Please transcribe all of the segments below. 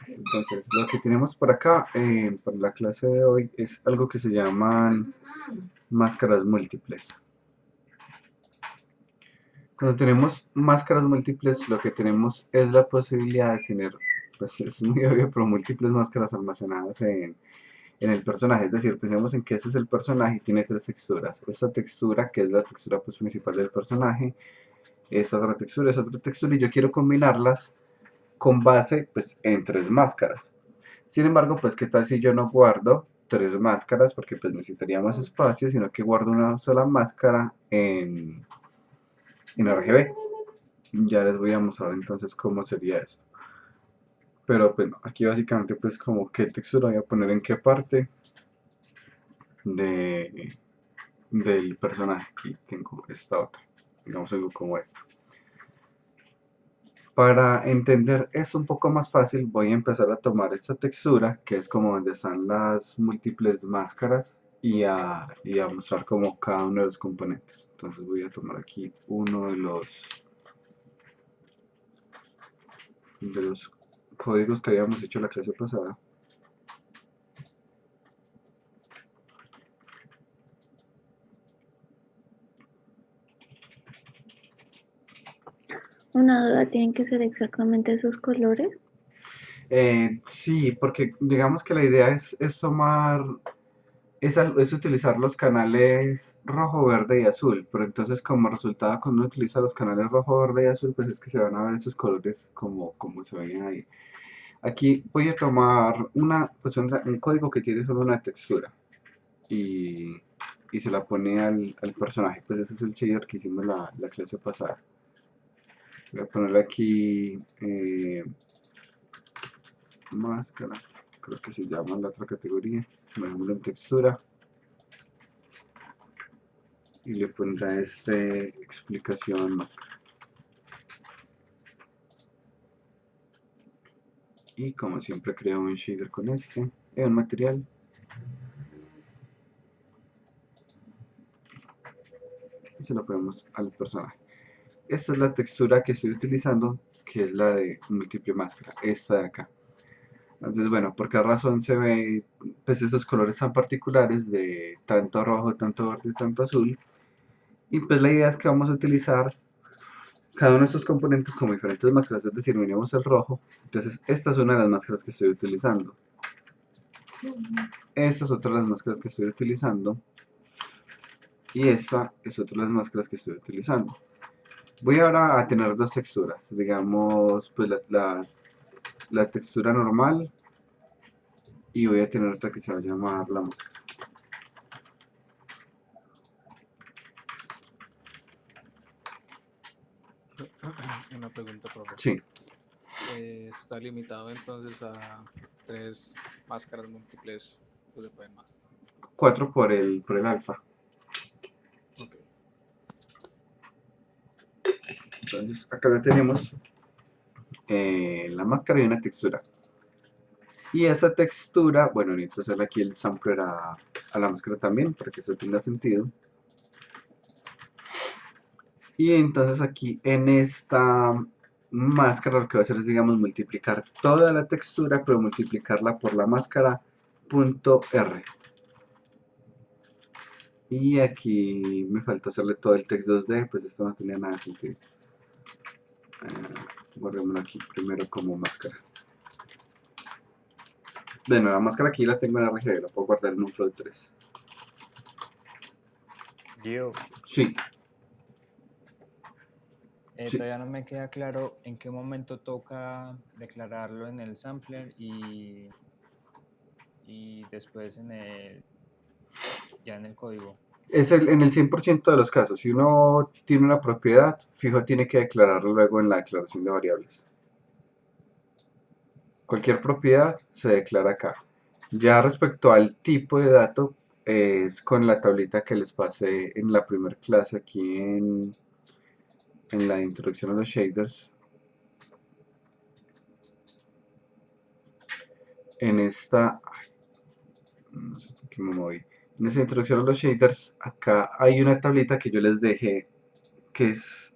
Entonces, lo que tenemos por acá, para la clase de hoy, es algo que se llaman máscaras múltiples. Cuando tenemos máscaras múltiples, lo que tenemos es la posibilidad de tener, pues es muy obvio, pero múltiples máscaras almacenadas en el personaje. Es decir, pensemos en que ese es el personaje y tiene tres texturas. Esta textura, que es la textura pues, principal del personaje, esta otra textura, esa otra textura, y yo quiero combinarlas con base pues, en tres máscaras. Sin embargo, pues qué tal si yo no guardo tres máscaras, porque pues necesitaría más espacio, sino que guardo una sola máscara en RGB. Ya les voy a mostrar entonces cómo sería esto. Pero bueno, aquí básicamente pues como qué textura voy a poner en qué parte de, del personaje. Aquí tengo esta otra, digamos algo como esto. Para entender esto un poco más fácil, voy a empezar a tomar esta textura, que es como donde están las múltiples máscaras, y a mostrar como cada uno de los componentes. Entonces voy a tomar aquí uno de los códigos que habíamos hecho la clase pasada. Una duda, ¿tienen que ser exactamente esos colores? Sí, porque digamos que la idea es tomar, es utilizar los canales rojo, verde y azul, pero entonces como resultado cuando uno utiliza los canales rojo, verde y azul, pues es que se van a ver esos colores como se ven ahí. Aquí voy a tomar pues un código que tiene solo una textura y, y se la pone al personaje, pues ese es el shader que hicimos la clase pasada. Voy a ponerle aquí máscara, creo que se llama la otra categoría, dejémoslo en textura y le pondrá explicación máscara. Y como siempre creo un shader con un material. Y se lo ponemos al personaje. Esta es la textura que estoy utilizando, que es la de múltiple máscara, esta de acá. Entonces, bueno, ¿por qué razón se ve pues esos colores tan particulares de tanto rojo, tanto verde, tanto azul? Y pues la idea es que vamos a utilizar cada uno de estos componentes como diferentes máscaras, es decir, miremos el rojo. Entonces, esta es una de las máscaras que estoy utilizando. Esta es otra de las máscaras que estoy utilizando. Y esta es otra de las máscaras que estoy utilizando. Voy ahora a tener dos texturas, digamos, pues la textura normal y voy a tener otra que se va a llamar la máscara. Una pregunta, profe. Sí, ¿Está limitado entonces a tres máscaras múltiples o se pueden más? 4 por el alfa. Ok. Entonces acá ya tenemos la máscara y una textura. Y esa textura, bueno, necesito hacerle aquí el sampler a la máscara también para que eso tenga sentido. Y entonces aquí en esta máscara lo que voy a hacer es, digamos, multiplicar toda la textura, pero multiplicarla por la máscara .r. Y aquí me falta hacerle todo el text 2D, pues esto no tenía nada de sentido. Guardémoslo aquí primero como máscara. Bueno, la máscara aquí la tengo en RGB, la puedo guardar en un float 3. Gio, Sí, sí. todavía no me queda claro en qué momento toca declararlo en el sampler y después ya en el código. En el 100% de los casos. Si uno tiene una propiedad, fijo tiene que declararlo luego en la declaración de variables. Cualquier propiedad se declara acá. Ya respecto al tipo de dato, es con la tablita que les pasé en la primera clase aquí en la introducción a los shaders. En esta, no sé por qué me moví. En esta introducción a los shaders, acá hay una tablita que yo les dejé, que es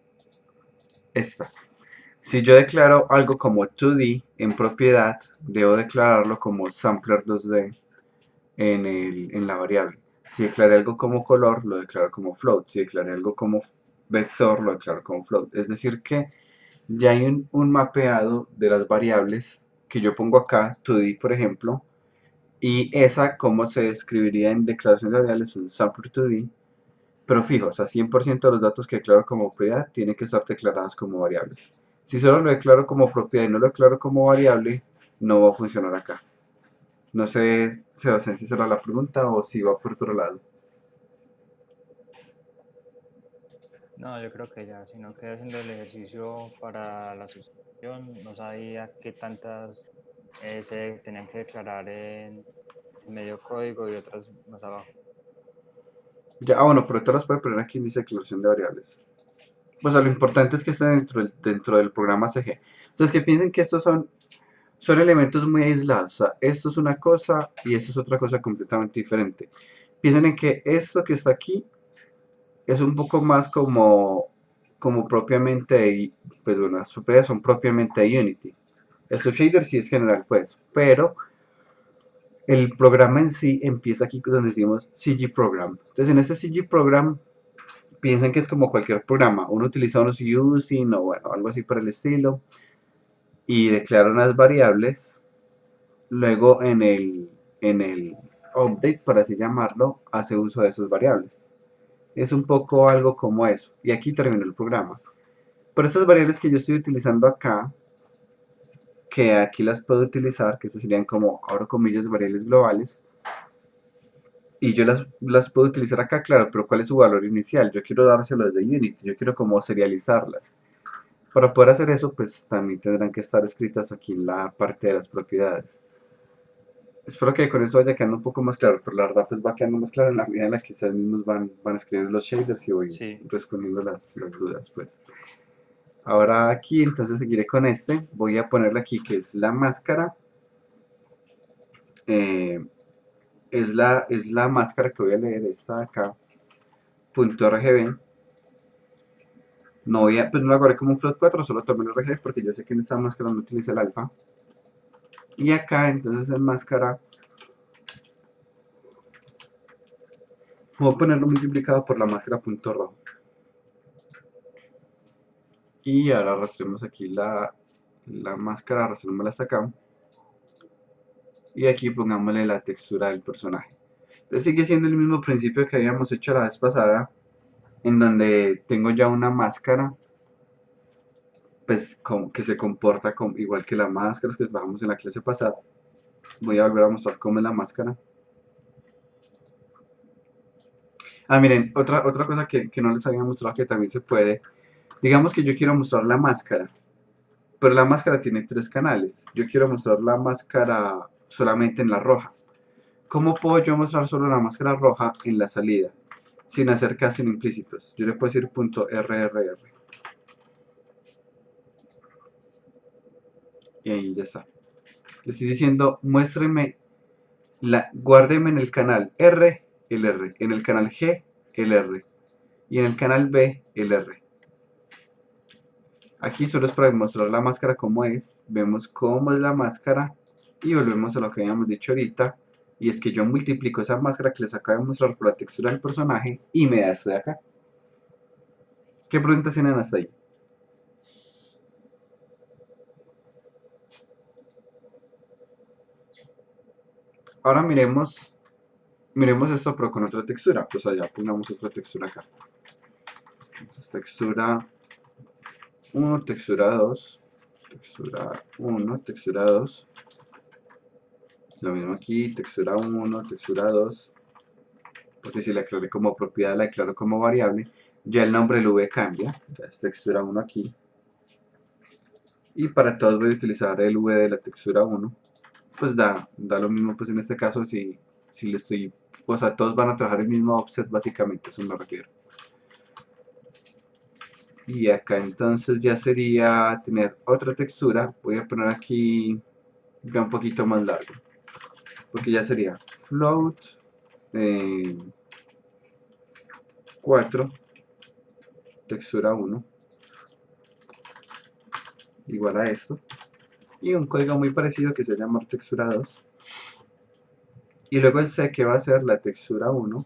esta. Si yo declaro algo como 2D en propiedad, debo declararlo como sampler 2D en la variable. Si declaré algo como color, lo declaro como float. Si declaré algo como vector, lo declaro como float. Es decir que ya hay un mapeado de las variables que yo pongo acá, 2D por ejemplo, y esa como se describiría en declaración de variables, un sampler 2D, pero fijo, o sea, 100% de los datos que declaro como propiedad tienen que estar declarados como variables. Si solo lo declaro como propiedad y no lo declaro como variable, no va a funcionar acá. No sé, Sebastián, si será la pregunta o si va por otro lado. No, yo creo que ya, sino que haciendo el ejercicio para la sustitución, no sabía qué tantas se tenían que declarar en medio código y otras más abajo. Ya, bueno, pero te las puede poner aquí en dice declaración de variables. Pues lo importante es que esté dentro del programa CG. O sea, es que piensen que estos son elementos muy aislados. O sea, esto es una cosa y esto es otra cosa completamente diferente. Piensen en que esto que está aquí es un poco más como propiamente, pues bueno, las propiedades son propiamente de Unity. El subshader sí es general, pues, pero el programa en sí empieza aquí donde decimos CG Program. Entonces, en este CG Program, piensen que es como cualquier programa. Uno utiliza unos using o bueno, algo así por el estilo y declara unas variables. Luego en el update, por así llamarlo, hace uso de esas variables. Es un poco algo como eso. Y aquí terminó el programa. Pero estas variables que yo estoy utilizando acá, que aquí las puedo utilizar, que estas serían como, abro comillas, variables globales, y yo las puedo utilizar acá, claro, pero ¿cuál es su valor inicial? Yo quiero dárselos de Unity, yo quiero como serializarlas. Para poder hacer eso, pues también tendrán que estar escritas aquí en la parte de las propiedades. Espero que con eso vaya quedando un poco más claro, pero la verdad pues va quedando más claro en la medida en la que ustedes mismos van escribiendo los shaders y voy Sí, respondiendo las dudas, pues. Ahora aquí entonces seguiré con este, voy a ponerle aquí que es la máscara, eh, es la máscara que voy a leer, esta de acá, punto .rgb, pues no la guardé como un float 4, solo tomé el RGB porque yo sé que en esta máscara no utiliza el alfa, y acá entonces en máscara, voy a ponerlo multiplicado por la máscara punto rojo, y ahora arrastremos aquí la máscara, arrastrémosla hasta acá, y aquí pongámosle la textura del personaje. Entonces sigue siendo el mismo principio que habíamos hecho la vez pasada, en donde tengo ya una máscara, pues como que se comporta igual que las máscaras que trabajamos en la clase pasada. Voy a volver a mostrar cómo es la máscara. Ah, miren, otra cosa que no les había mostrado que también se puede. Digamos que yo quiero mostrar la máscara, pero la máscara tiene tres canales. Yo quiero mostrar la máscara solamente en la roja. ¿Cómo puedo yo mostrar solo la máscara roja en la salida? Sin hacer casting implícitos. Yo le puedo decir .rrr. Y ahí ya está. Le estoy diciendo, muéstreme, guárdeme en el canal R, el R. En el canal G, el R. Y en el canal B, el R. Aquí solo es para demostrar la máscara como es. Vemos cómo es la máscara. Y volvemos a lo que habíamos dicho ahorita. Y es que yo multiplico esa máscara que les acabo de mostrar por la textura del personaje y me da esto de acá. ¿Qué preguntas tienen hasta ahí? Ahora miremos esto pero con otra textura. Pues allá pongamos otra textura acá. Entonces textura 1, textura 2, textura 1, textura 2. Lo mismo aquí, textura 1, textura 2. Porque si la declaré como propiedad, la declaro como variable, ya el nombre del V cambia. Ya es textura 1 aquí. Y para todos voy a utilizar el V de la textura 1. Pues da lo mismo pues en este caso si le estoy, o sea, todos van a trabajar el mismo offset básicamente, eso me refiero. Y acá entonces ya sería tener otra textura, voy a poner aquí ya un poquito más largo, porque ya sería float 4, textura 1, igual a esto, y un código muy parecido que se llama textura 2, y luego el C, que va a ser la textura 1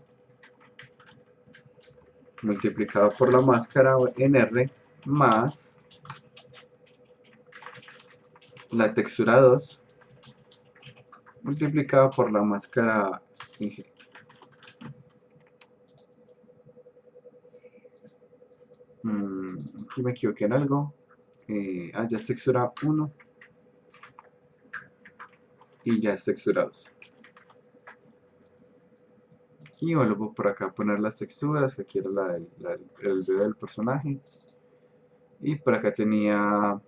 multiplicado por la máscara en R más la textura 2 multiplicado por la máscara en G. Aquí me equivoqué en algo. Ya es textura 1 y ya es textura 2. Y vuelvo por acá a poner las texturas, que aquí era el dedo del personaje. Y por acá tenía,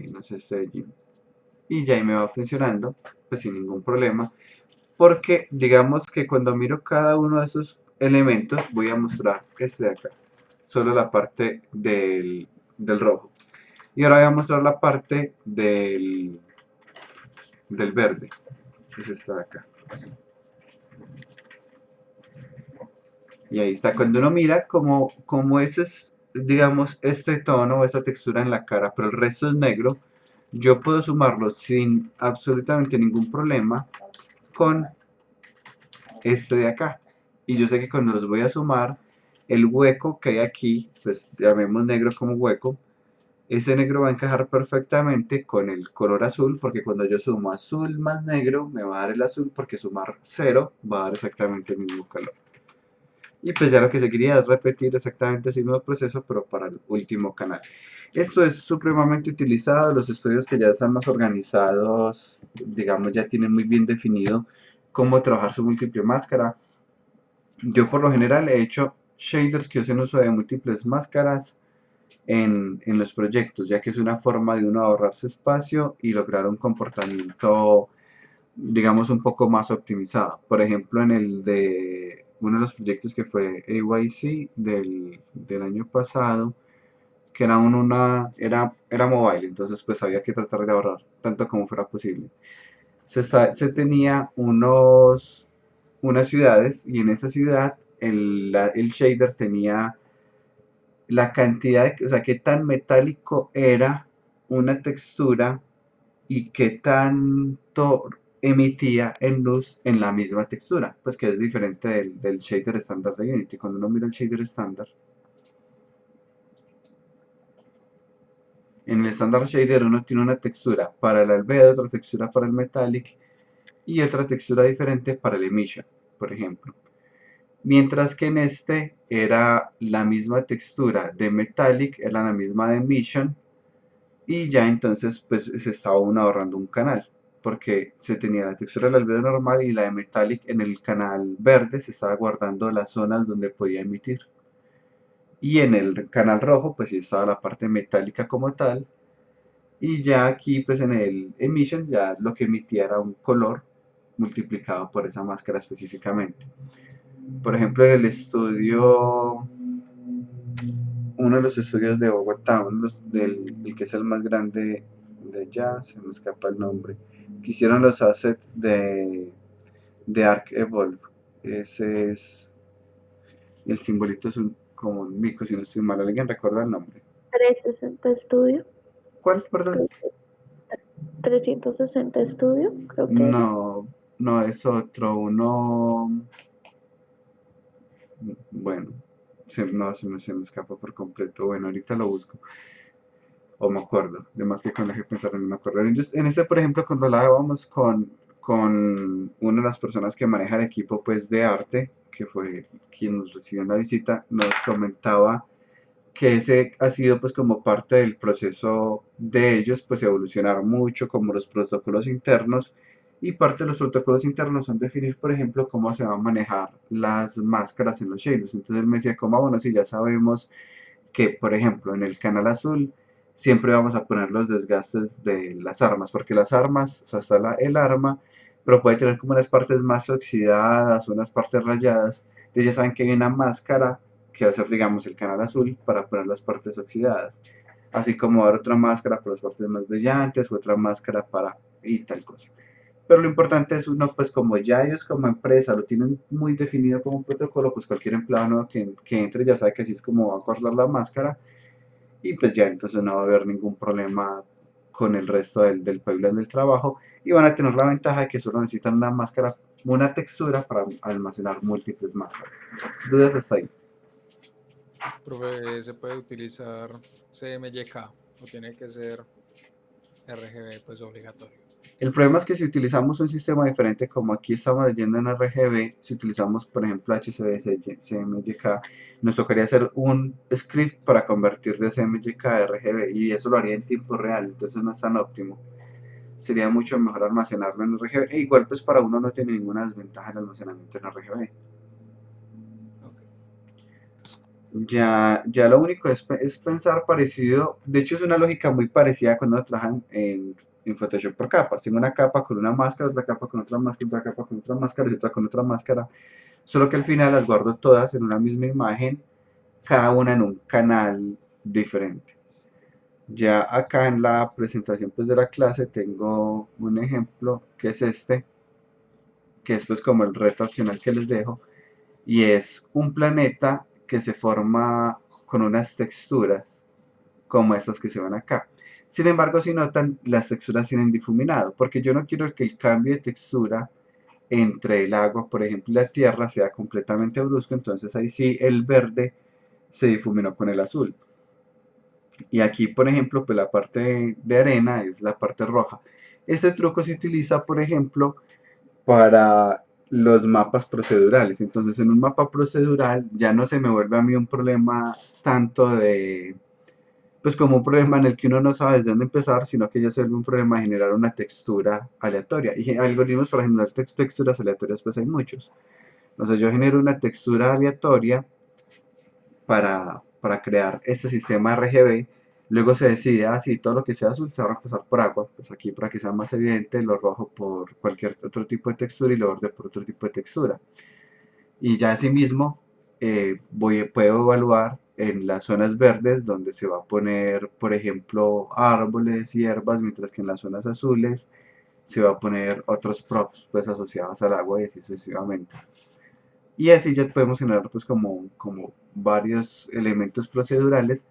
no sé, staging. Y ya ahí me va funcionando, pues sin ningún problema. Porque digamos que cuando miro cada uno de esos elementos, voy a mostrar este de acá. Solo la parte del rojo. Y ahora voy a mostrar la parte del verde, que es esta de acá. Y ahí está, cuando uno mira como ese es, digamos, este tono o esta textura en la cara, pero el resto es negro, yo puedo sumarlo sin absolutamente ningún problema con este de acá. Y yo sé que cuando los voy a sumar, el hueco que hay aquí, pues llamemos negro como hueco, ese negro va a encajar perfectamente con el color azul, porque cuando yo sumo azul más negro, me va a dar el azul, porque sumar 0 va a dar exactamente el mismo color. Y pues ya lo que se quería es repetir exactamente ese mismo proceso, pero para el último canal. Esto es supremamente utilizado, los estudios que ya están más organizados, digamos, ya tienen muy bien definido cómo trabajar su múltiple máscara. Yo por lo general he hecho shaders que hacen uso de múltiples máscaras en los proyectos, ya que es una forma de uno ahorrarse espacio y lograr un comportamiento, digamos, un poco más optimizado. Por ejemplo, en el de uno de los proyectos que fue AYC del año pasado, que era mobile, entonces pues había que tratar de ahorrar tanto como fuera posible. Se tenía unas ciudades y en esa ciudad el shader tenía la cantidad, o sea, qué tan metálico era una textura y qué tanto emitía en luz en la misma textura, pues que es diferente del shader estándar de Unity. Cuando uno mira el shader estándar, en el estándar shader uno tiene una textura para el albedo, otra textura para el metallic y otra textura diferente para el emission, por ejemplo. Mientras que en este era la misma textura de metallic, era la misma de emission, y ya entonces pues se estaba uno ahorrando un canal, porque se tenía la textura del albedo normal y la de metallic en el canal verde se estaba guardando las zonas donde podía emitir. Y en el canal rojo pues sí estaba la parte metálica como tal, y ya aquí pues en el emission ya lo que emitía era un color multiplicado por esa máscara específicamente. Por ejemplo, en el estudio, uno de los estudios de Bogotá, el que es el más grande de allá, se me escapa el nombre, que hicieron los assets de Arc Evolve. Ese es, el simbolito es como un mico, si no estoy mal, ¿alguien recuerda el nombre? 360 Studio, ¿Cuál, perdón? 360 Studio, creo que era. No, no es otro, bueno, no, se me escapa por completo, bueno, ahorita lo busco. O me acuerdo, de más que con la que pensaron, no me acuerdo. En este, por ejemplo, cuando hablábamos con una de las personas que maneja el equipo pues, de arte, que fue quien nos recibió en la visita, nos comentaba que ese ha sido pues como parte del proceso de ellos pues evolucionar mucho como los protocolos internos, y parte de los protocolos internos son definir por ejemplo cómo se van a manejar las máscaras en los shaders. Entonces él me decía como bueno, si ya sabemos que, por ejemplo, en el canal azul siempre vamos a poner los desgastes de las armas, porque las armas, o sea, está el arma, pero puede tener como unas partes más oxidadas, unas partes rayadas. Entonces ya saben que hay una máscara que va a ser, digamos, el canal azul para poner las partes oxidadas. Así como dar otra máscara para las partes más brillantes, otra máscara para y tal cosa. Pero lo importante es uno, pues como ya ellos como empresa lo tienen muy definido como un protocolo, pues cualquier empleado nuevo que entre ya sabe que así es como va a guardar la máscara, y pues ya entonces no va a haber ningún problema con el resto del pipeline del trabajo y van a tener la ventaja de que solo necesitan una máscara, una textura para almacenar múltiples máscaras. ¿Dudas hasta ahí? Profe, ¿se puede utilizar CMYK o tiene que ser RGB pues obligatorio? El problema es que si utilizamos un sistema diferente, como aquí estamos leyendo en RGB, si utilizamos por ejemplo HCBS, CMYK, nos tocaría hacer un script para convertir de CMYK a RGB y eso lo haría en tiempo real, entonces no es tan óptimo. Sería mucho mejor almacenarlo en RGB e igual pues para uno no tiene ninguna desventaja el almacenamiento en RGB. Ya lo único es pensar parecido, de hecho es una lógica muy parecida cuando trabajan en Photoshop por capas. Tengo una capa con una máscara, otra capa con otra máscara, otra capa con otra máscara y otra con otra máscara, solo que al final las guardo todas en una misma imagen, cada una en un canal diferente. Ya acá en la presentación pues de la clase tengo un ejemplo que es este, que es pues como el reto opcional que les dejo, y es un planeta que se forma con unas texturas como estas que se ven acá. Sin embargo, si notan, las texturas tienen difuminado, porque yo no quiero que el cambio de textura entre el agua, por ejemplo, y la tierra sea completamente brusco, entonces ahí sí el verde se difuminó con el azul. Y aquí, por ejemplo, pues la parte de arena es la parte roja. Este truco se utiliza, por ejemplo, para los mapas procedurales. Entonces, en un mapa procedural ya no se me vuelve a mí un problema tanto de, pues como un problema en el que uno no sabe desde dónde empezar, sino que ya se vuelve un problema de generar una textura aleatoria. Y algoritmos para generar texturas aleatorias, pues hay muchos. Entonces, yo genero una textura aleatoria para crear este sistema RGB. Luego se decide, si todo lo que sea azul se va a reemplazar por agua, pues aquí para que sea más evidente, lo rojo por cualquier otro tipo de textura y lo verde por otro tipo de textura. Y ya asimismo puedo evaluar en las zonas verdes donde se va a poner, por ejemplo, árboles y hierbas, mientras que en las zonas azules se va a poner otros props pues asociados al agua y así sucesivamente. Y así ya podemos generar pues como varios elementos procedurales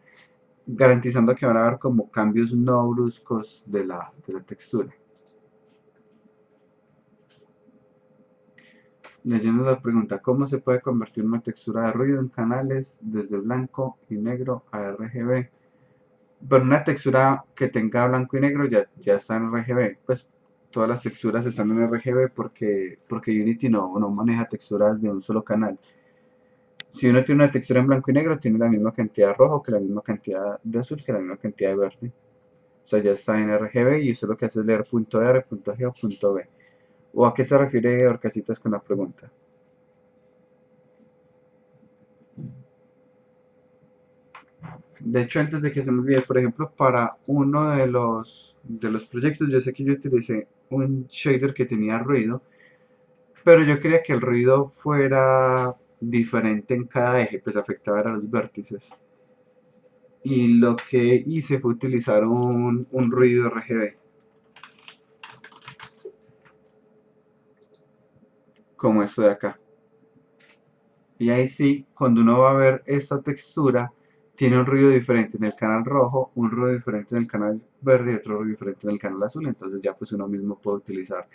garantizando que van a haber como cambios no bruscos de la textura. Leyendo la pregunta, ¿cómo se puede convertir una textura de ruido en canales desde blanco y negro a RGB? Pero una textura que tenga blanco y negro ya está en RGB. Pues todas las texturas están en RGB porque Unity no maneja texturas de un solo canal. Si uno tiene una textura en blanco y negro, tiene la misma cantidad de rojo que la misma cantidad de azul que la misma cantidad de verde. O sea, ya está en RGB y eso lo que hace es leer punto .R, punto .G o punto .B. ¿O a qué se refiere Orcasitas con la pregunta? De hecho, antes de que se me olvide, por ejemplo, para uno de los proyectos, yo sé que yo utilicé un shader que tenía ruido, pero yo quería que el ruido fuera diferente en cada eje, pues afectaba a los vértices. Y lo que hice fue utilizar un ruido RGB, como esto de acá. Y ahí sí, cuando uno va a ver esta textura, tiene un ruido diferente en el canal rojo, un ruido diferente en el canal verde y otro ruido diferente en el canal azul. Entonces ya pues uno mismo puede utilizar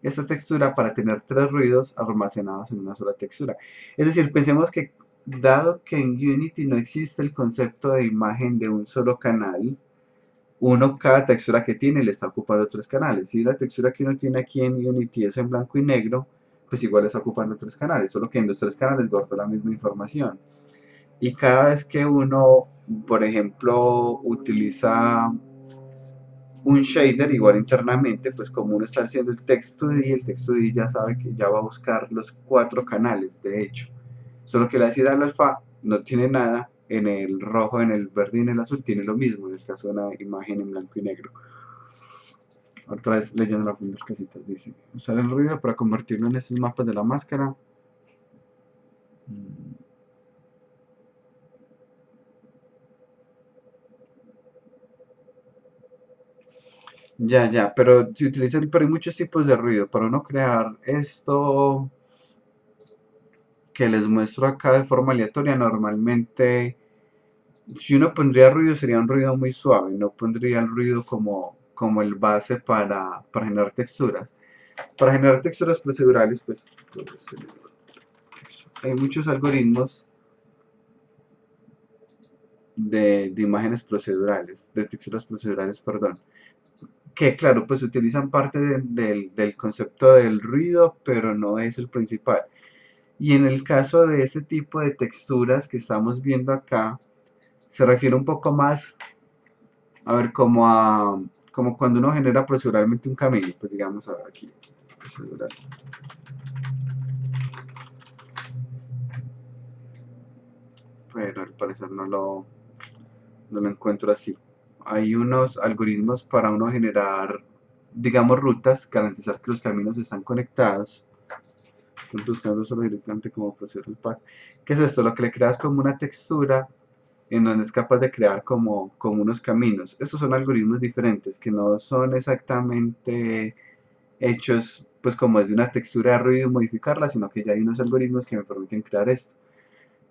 esta textura para tener 3 ruidos almacenados en una sola textura. Es decir, pensemos que dado que en Unity no existe el concepto de imagen de un solo canal, cada textura que tiene le está ocupando 3 canales. Si la textura que uno tiene aquí en Unity es en blanco y negro, pues igual está ocupando 3 canales, solo que en los 3 canales guarda la misma información. Y cada vez que uno, por ejemplo, utiliza un shader igual internamente, pues como uno está haciendo el text2D, el text2D ya sabe que ya va a buscar los 4 canales, de hecho. Solo que la ácida del alfa no tiene nada, en el rojo, en el verde y en el azul tiene lo mismo, en el caso de una imagen en blanco y negro. Otra vez leyendo la primera casita, dice, usar el ruido para convertirlo en estos mapas de la máscara. Ya, pero se utilizan, pero hay muchos tipos de ruido. Para uno crear esto que les muestro acá de forma aleatoria, normalmente, si uno pondría ruido, sería un ruido muy suave, no pondría el ruido como como el base para generar texturas. Para generar texturas procedurales, pues hay muchos algoritmos de imágenes procedurales, de texturas procedurales, perdón, que claro, pues utilizan parte del concepto del ruido, pero no es el principal. Y en el caso de ese tipo de texturas que estamos viendo acá, se refiere un poco más, a ver, como cuando uno genera proceduralmente un camino, pues digamos, a ver aquí, procedural. Pero al parecer no lo encuentro así. Hay unos algoritmos para uno generar, digamos, rutas, garantizar que los caminos están conectados. Estoy buscando solo directamente como procedural path. ¿Qué es esto? Lo que le creas como una textura en donde es capaz de crear como unos caminos. Estos son algoritmos diferentes que no son exactamente hechos pues como desde una textura de ruido y modificarla, sino que ya hay unos algoritmos que me permiten crear esto.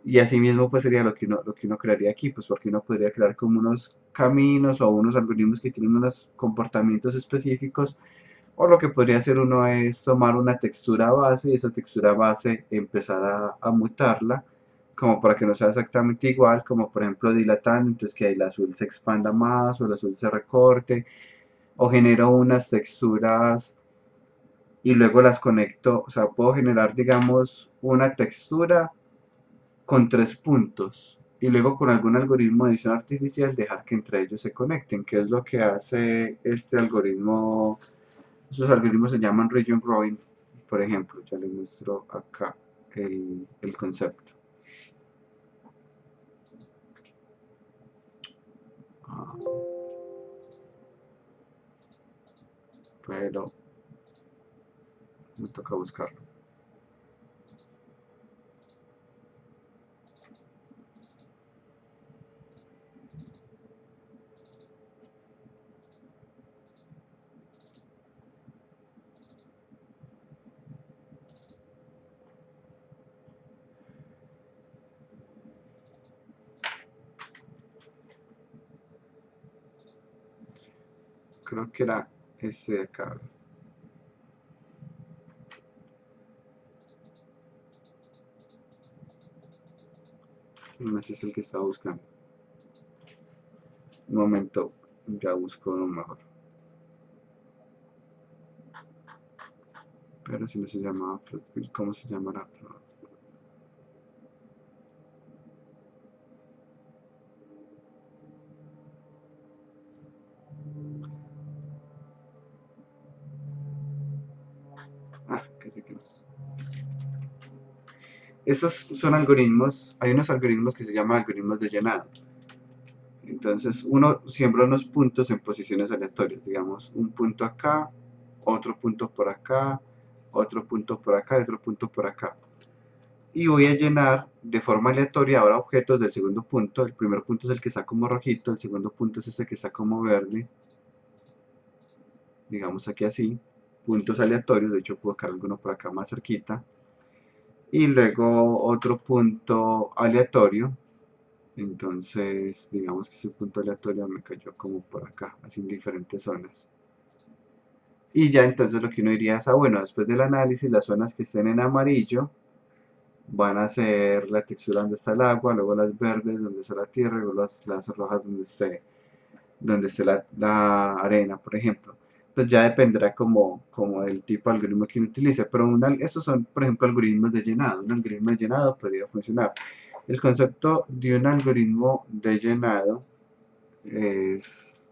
Y asimismo pues sería lo que uno crearía aquí, pues porque uno podría crear como unos caminos o unos algoritmos que tienen unos comportamientos específicos, o lo que podría hacer uno es tomar una textura base y esa textura base empezar a mutarla, como para que no sea exactamente igual, como por ejemplo dilatando, entonces que el azul se expanda más o el azul se recorte, o genero unas texturas y luego las conecto, o sea, puedo generar digamos una textura con 3 puntos y luego con algún algoritmo de edición artificial dejar que entre ellos se conecten, que es lo que hace este algoritmo. Esos algoritmos se llaman region growing, por ejemplo, ya les muestro acá el concepto. Pero me toca buscarlo. Creo que era ese de acá. No, ese es el que estaba buscando. Un momento, ya busco uno mejor. Pero si no se llamaba Flatville, ¿cómo se llamará? Ah, casi que no. Estos son algoritmos, hay unos algoritmos que se llaman algoritmos de llenado. Entonces uno siembra unos puntos en posiciones aleatorias, digamos un punto acá, otro punto por acá, otro punto por acá y otro punto por acá. Y voy a llenar de forma aleatoria ahora objetos del segundo punto. El primer punto es el que está como rojito, el segundo punto es este que está como verde. Digamos aquí así, puntos aleatorios, de hecho puedo cargar alguno por acá más cerquita. Y luego otro punto aleatorio. Entonces, digamos que ese punto aleatorio me cayó como por acá, así en diferentes zonas. Y ya entonces lo que uno diría es, bueno, después del análisis, las zonas que estén en amarillo van a ser la textura donde está el agua, luego las verdes donde está la tierra, luego las rojas donde esté la arena, por ejemplo. Pues ya dependerá como del tipo de algoritmo que uno utilice, pero estos son, por ejemplo, algoritmos de llenado. Un algoritmo de llenado podría funcionar. El concepto de un algoritmo de llenado es,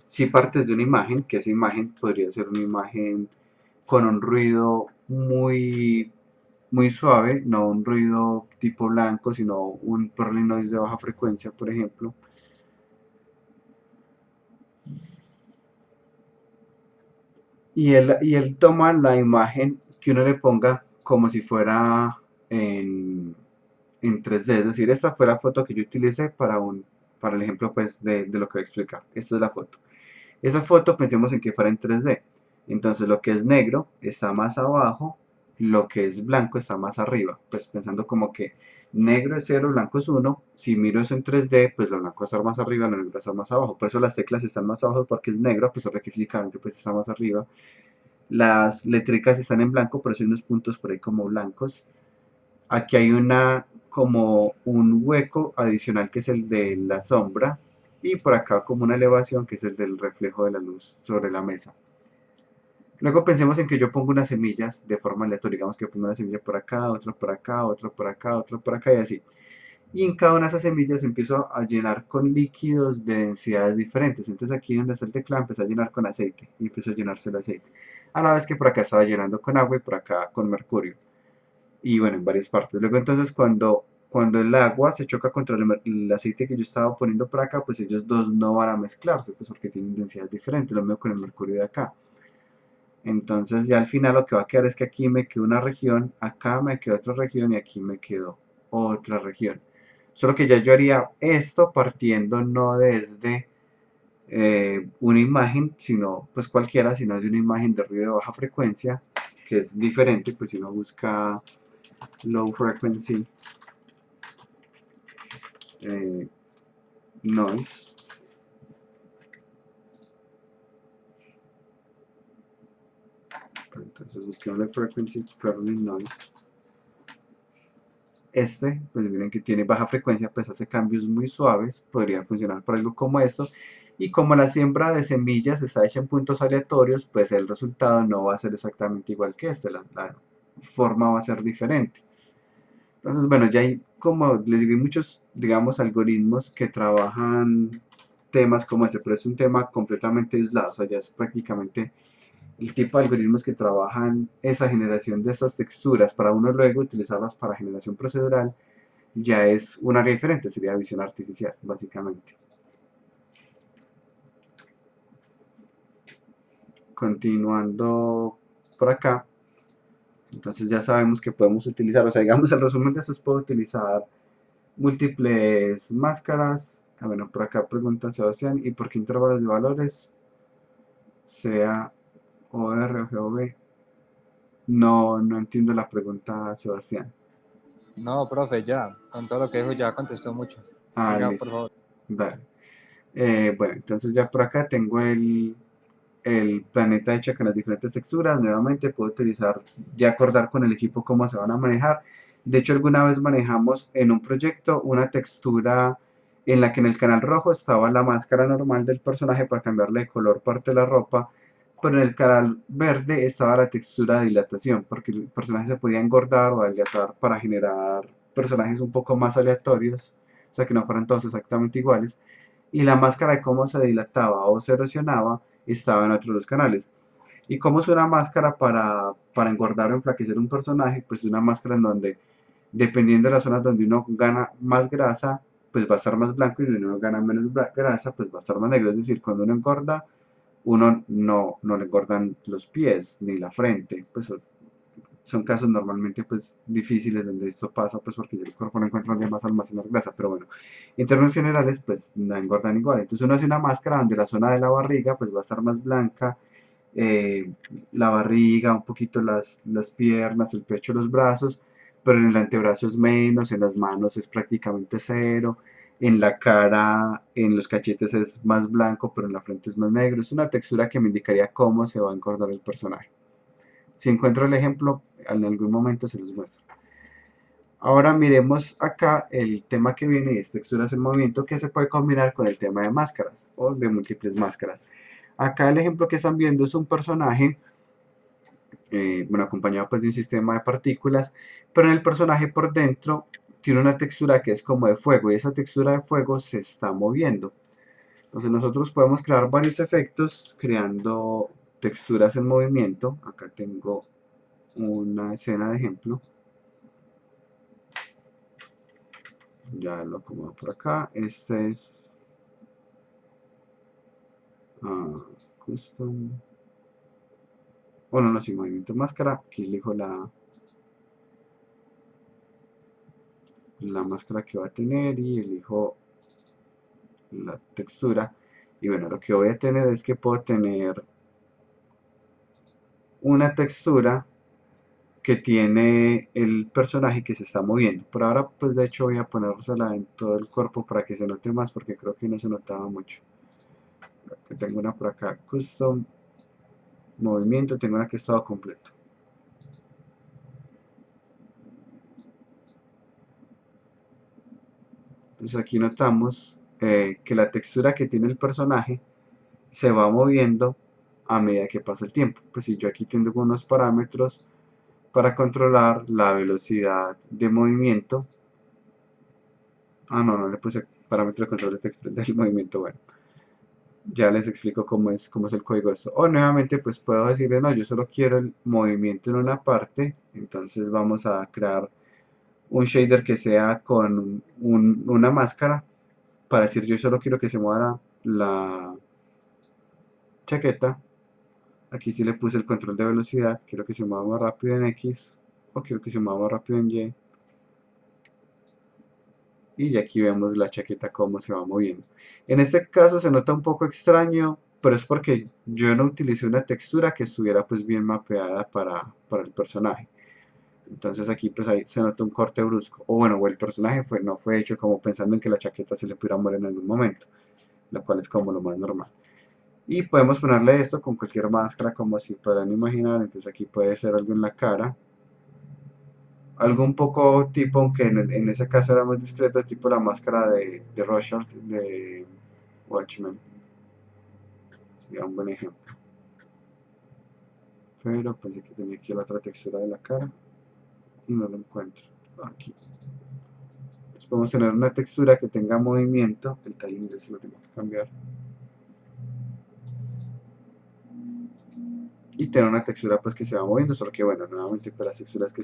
si partes de una imagen, que esa imagen podría ser una imagen con un ruido muy suave, no un ruido tipo blanco, sino un pearly noise de baja frecuencia, por ejemplo. Y él toma la imagen que uno le ponga como si fuera en 3D, es decir, esta fue la foto que yo utilicé para el ejemplo pues de lo que voy a explicar. Esta es la foto. Esa foto pensemos en que fuera en 3D. Entonces lo que es negro está más abajo, lo que es blanco está más arriba. Pues pensando como que negro es 0, blanco es 1. Si miro eso en 3D, pues lo blanco va a estar más arriba, lo negro va a estar más abajo. Por eso las teclas están más abajo porque es negro, a pesar de que físicamente pues está más arriba. Las letricas están en blanco, por eso hay unos puntos por ahí como blancos. Aquí hay como un hueco adicional que es el de la sombra. Y por acá como una elevación que es el del reflejo de la luz sobre la mesa. Luego pensemos en que yo pongo unas semillas de forma aleatoria. Digamos que pongo una semilla por acá, otra por acá, otra por acá, otra por acá y así. Y en cada una de esas semillas empiezo a llenar con líquidos de densidades diferentes. Entonces aquí donde está el teclado empecé a llenar con aceite y empezó a llenarse el aceite. A la vez que por acá estaba llenando con agua y por acá con mercurio. Y bueno, en varias partes. Luego entonces cuando el agua se choca contra el aceite que yo estaba poniendo por acá, pues ellos dos no van a mezclarse, pues porque tienen densidades diferentes. Lo mismo con el mercurio de acá. Entonces ya al final lo que va a quedar es que aquí me quedó una región, acá me quedó otra región y aquí me quedó otra región. Solo que ya yo haría esto partiendo no desde una imagen, sino pues cualquiera, sino desde una imagen de ruido de baja frecuencia, que es diferente, pues si uno busca low frequency eh, noise, entonces busquemos low frequency current noise. Pues miren que tiene baja frecuencia, pues hace cambios muy suaves, podría funcionar para algo como esto. Y como la siembra de semillas está hecha en puntos aleatorios, pues el resultado no va a ser exactamente igual que la forma va a ser diferente. Entonces, bueno, ya hay, como les digo, hay muchos, digamos, algoritmos que trabajan temas como ese, pero es un tema completamente aislado, o sea, ya es prácticamente el tipo de algoritmos que trabajan esa generación de estas texturas para uno luego utilizarlas para generación procedural ya es un área diferente, sería visión artificial, básicamente. Continuando por acá, entonces ya sabemos que podemos utilizar, o sea, digamos, el resumen de eso es puedo utilizar múltiples máscaras. Bueno, por acá pregunta Sebastián, ¿y por qué intervalos de valores? Sea OR o GOV. No, no entiendo la pregunta, Sebastián. No, profe, ya, con todo lo que dijo ya contestó mucho. Ah, Siga, por listo. favor. Dale. Bueno, entonces ya por acá tengo el planeta hecho con las diferentes texturas. Nuevamente puedo utilizar, ya acordar con el equipo cómo se van a manejar. De hecho, alguna vez manejamos en un proyecto una textura en la que en el canal rojo estaba la máscara normal del personaje para cambiarle de color parte de la ropa, pero en el canal verde estaba la textura de dilatación, porque el personaje se podía engordar o adelgazar para generar personajes un poco más aleatorios, o sea que no fueran todos exactamente iguales, y la máscara de cómo se dilataba o se erosionaba estaba en otros dos canales. ¿Y cómo es una máscara para engordar o enflaquecer un personaje? Pues es una máscara en donde, dependiendo de las zonas donde uno gana más grasa, pues va a estar más blanco y donde uno gana menos grasa, pues va a estar más negro. Es decir, cuando uno engorda, uno no le engordan los pies ni la frente. Pues son casos normalmente pues difíciles donde esto pasa pues porque el cuerpo no encuentra donde más almacenar grasa, pero bueno, en términos generales pues no engordan igual. Entonces uno hace una máscara donde la zona de la barriga pues va a estar más blanca, eh, la barriga, un poquito las piernas, el pecho, los brazos, pero en el antebrazo es menos, en las manos es prácticamente cero, en la cara, en los cachetes es más blanco, pero en la frente es más negro. Es una textura que me indicaría cómo se va a engordar el personaje. Si encuentro el ejemplo, en algún momento se los muestro. Ahora miremos acá el tema que viene y es texturas en movimiento que se puede combinar con el tema de máscaras o de múltiples máscaras. Acá el ejemplo que están viendo es un personaje, bueno, acompañado pues de un sistema de partículas, pero en el personaje por dentro tiene una textura que es como de fuego y esa textura de fuego se está moviendo. Entonces nosotros podemos crear varios efectos creando texturas en movimiento. Acá tengo una escena de ejemplo. Ya lo acomodo por acá. Este es custom. Bueno, no, sin movimiento máscara. Aquí elijo la máscara que va a tener y elijo la textura. Y bueno, lo que voy a tener es que puedo tener una textura que tiene el personaje que se está moviendo. Por ahora, pues de hecho voy a ponérsela en todo el cuerpo para que se note más, porque creo que no se notaba mucho. Que tengo una por acá, custom, movimiento, tengo una que es todo completo. Entonces aquí notamos que la textura que tiene el personaje se va moviendo a medida que pasa el tiempo. Pues si yo aquí tengo unos parámetros para controlar la velocidad de movimiento. No le puse parámetro de control de textura del movimiento. Bueno, ya les explico cómo es el código de esto. O nuevamente pues puedo decirle, no, yo solo quiero el movimiento en una parte. Entonces vamos a crear un shader que sea con una máscara para decir yo solo quiero que se mueva la chaqueta. Aquí sí le puse el control de velocidad, quiero que se mueva más rápido en X o quiero que se mueva más rápido en Y. Y aquí vemos la chaqueta cómo se va moviendo. En este caso se nota un poco extraño, pero es porque yo no utilicé una textura que estuviera pues bien mapeada para el personaje. Entonces aquí pues ahí se nota un corte brusco. O bueno, o el personaje no fue hecho como pensando en que la chaqueta se le pudiera mover en algún momento, lo cual es como lo más normal. Y podemos ponerle esto con cualquier máscara, como si puedan imaginar. Entonces aquí puede ser algo en la cara, algo un poco tipo, aunque en ese caso era más discreto, tipo la máscara de Rorschach de Watchmen. Sería un buen ejemplo. Pero pensé que tenía aquí la otra textura de la cara y no lo encuentro. Aquí. Entonces podemos tener una textura que tenga movimiento. El taller se lo tengo que cambiar. Y tener una textura pues que se va moviendo, solo que bueno, nuevamente pues las texturas que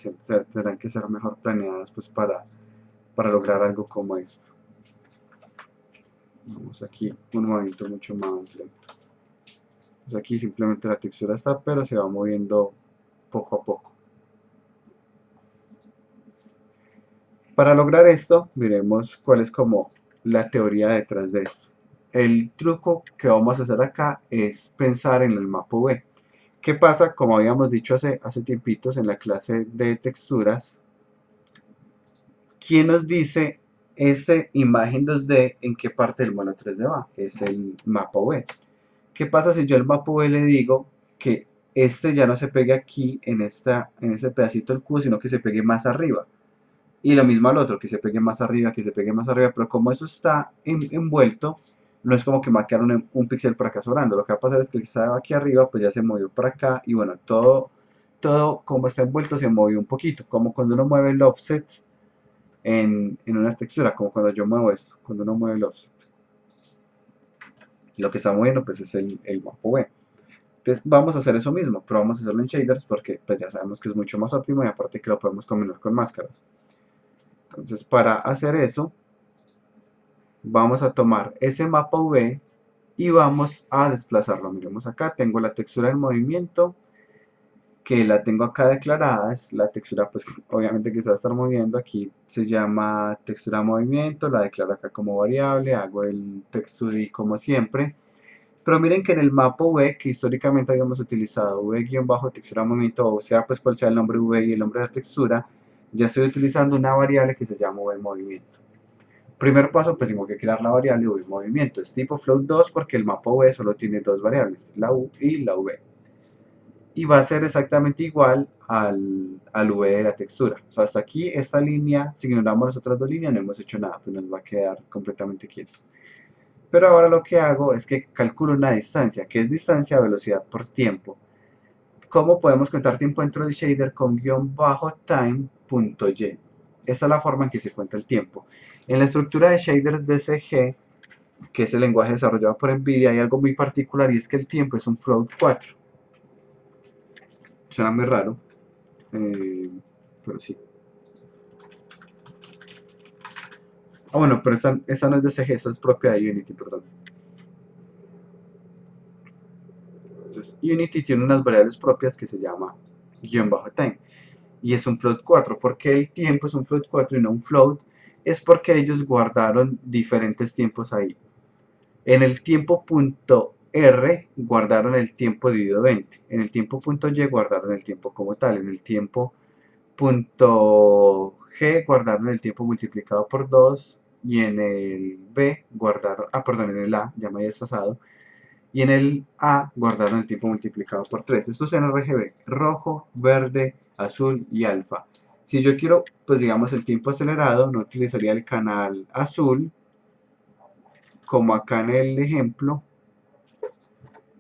tendrán que ser mejor planeadas pues para lograr algo como esto. Vamos aquí, un movimiento mucho más lento. Entonces aquí simplemente la textura está, pero se va moviendo poco a poco. Para lograr esto, miremos cuál es como la teoría detrás de esto. El truco que vamos a hacer acá es pensar en el mapa V. ¿Qué pasa? Como habíamos dicho hace tiempitos en la clase de texturas, ¿quién nos dice esta imagen 2D en qué parte del mono 3D va? Es el mapa V. ¿Qué pasa si yo al mapa V le digo que este ya no se pegue aquí en este pedacito del cubo, sino que se pegue más arriba? Y lo mismo al otro, que se pegue más arriba, que se pegue más arriba, pero como eso está envuelto, no es como que va a quedar un píxel por acá sobrando. Lo que va a pasar es que el que estaba aquí arriba, pues ya se movió para acá, y bueno, todo como está envuelto se movió un poquito, como cuando uno mueve el offset en una textura, como cuando yo muevo esto, cuando uno mueve el offset. Lo que está moviendo pues es el mapa V. Entonces vamos a hacer eso mismo, pero vamos a hacerlo en shaders porque pues ya sabemos que es mucho más óptimo y aparte que lo podemos combinar con máscaras. Entonces para hacer eso, vamos a tomar ese mapa V y vamos a desplazarlo. Miremos acá, tengo la textura del movimiento, que la tengo acá declarada, es la textura pues obviamente que se va a estar moviendo, aquí se llama textura movimiento, la declaro acá como variable, hago el texture como siempre. Pero miren que en el mapa V, que históricamente habíamos utilizado V-textura movimiento, o sea, pues cual sea el nombre V y el nombre de la textura, ya estoy utilizando una variable que se llama V movimiento. Primer paso, pues tengo que crear la variable V movimiento. Es tipo float 2 porque el mapa V solo tiene dos variables, la U y la V. Y va a ser exactamente igual al V de la textura. O sea, hasta aquí esta línea, si ignoramos las otras dos líneas, no hemos hecho nada, pues nos va a quedar completamente quieto. Pero ahora lo que hago es que calculo una distancia, que es distancia velocidad por tiempo. ¿Cómo podemos contar tiempo dentro del shader? Con -time.y. Esta es la forma en que se cuenta el tiempo. En la estructura de shaders DCG, que es el lenguaje desarrollado por NVIDIA, hay algo muy particular y es que el tiempo es un float 4. Suena muy raro, pero sí. Bueno, pero esta no es DCG, esta es propia de Unity, perdón. Entonces, Unity tiene unas variables propias que se llama -time. Y es un float 4. ¿Por qué el tiempo es un float 4 y no un float? Es porque ellos guardaron diferentes tiempos ahí. En el tiempo .r guardaron el tiempo dividido 20. En el tiempo .y guardaron el tiempo como tal. En el tiempo punto G guardaron el tiempo multiplicado por 2 y en el B guardaron, perdón, en el A, ya me había desfasado, y en el A guardaron el tiempo multiplicado por 3. Esto es en RGB, rojo, verde, azul y alfa. Si yo quiero, pues digamos, el tiempo acelerado, no utilizaría el canal azul, como acá en el ejemplo,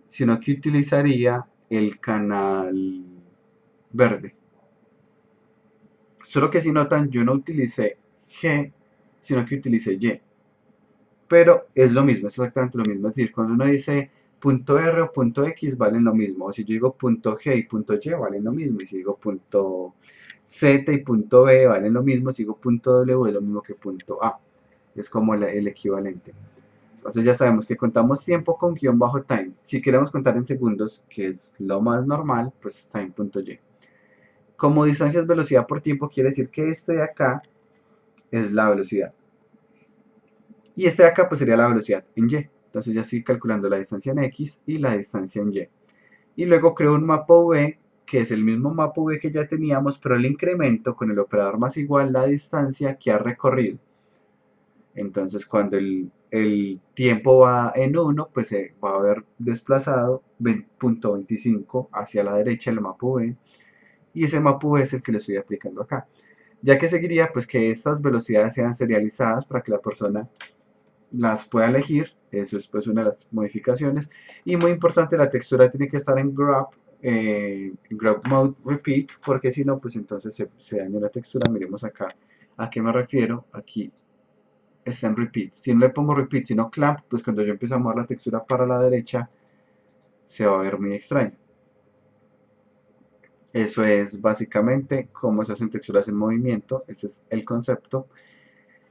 sino que utilizaría el canal verde. Solo que si notan, yo no utilicé G, sino que utilicé Y. Pero es lo mismo, es exactamente lo mismo. Es decir, cuando uno dice punto R o punto X valen lo mismo. O si yo digo punto G y punto Y valen lo mismo. Y si digo punto Z y punto B valen lo mismo. Si digo punto W es lo mismo que punto A. Es como el equivalente. Entonces ya sabemos que contamos tiempo con guión bajo time. Si queremos contar en segundos, que es lo más normal, pues time.y. Como distancia es velocidad por tiempo, quiere decir que este de acá es la velocidad. Y este de acá pues sería la velocidad en y. Entonces ya estoy calculando la distancia en x y la distancia en y. Y luego creo un mapa v, que es el mismo mapa v que ya teníamos, pero el incremento con el operador más igual la distancia que ha recorrido. Entonces cuando el tiempo va en 1, pues se va a haber desplazado 20.25 hacia la derecha el mapa v. Y ese mapa v es el que le estoy aplicando acá. Ya que seguiría pues que estas velocidades sean serializadas para que la persona las pueda elegir. Eso es pues una de las modificaciones. Y muy importante, la textura tiene que estar en grab mode repeat, porque si no, pues entonces se daña la textura. Miremos acá a qué me refiero. Aquí está en repeat. Si no le pongo repeat, sino clamp, pues cuando yo empiezo a mover la textura para la derecha, se va a ver muy extraño. Eso es básicamente cómo se hacen texturas en movimiento. Ese es el concepto.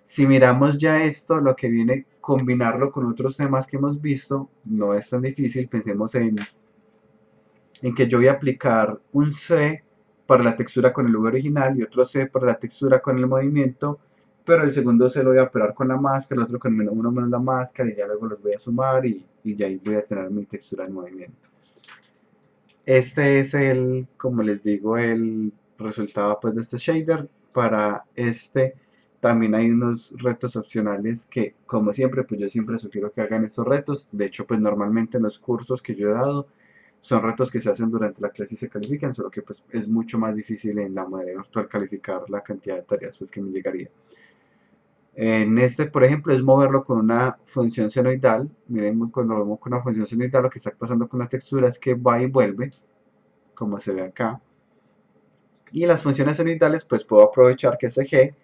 Si miramos ya esto, lo que viene combinarlo con otros temas que hemos visto, no es tan difícil. Pensemos en que yo voy a aplicar un C para la textura con el V original y otro C para la textura con el movimiento, pero el segundo C lo voy a operar con la máscara, el otro con uno menos la máscara y ya luego los voy a sumar y ya ahí voy a tener mi textura en movimiento. Este es el, como les digo, el resultado pues de este shader. Para este también hay unos retos opcionales que, como siempre, pues yo siempre sugiero que hagan estos retos. De hecho, pues normalmente en los cursos que yo he dado son retos que se hacen durante la clase y se califican, solo que pues es mucho más difícil en la modalidad virtual calificar la cantidad de tareas pues que me llegaría. En este, por ejemplo, es moverlo con una función senoidal. Miren, cuando vemos con una función senoidal, lo que está pasando con la textura es que va y vuelve, como se ve acá. Y las funciones senoidales, pues puedo aprovechar que ese G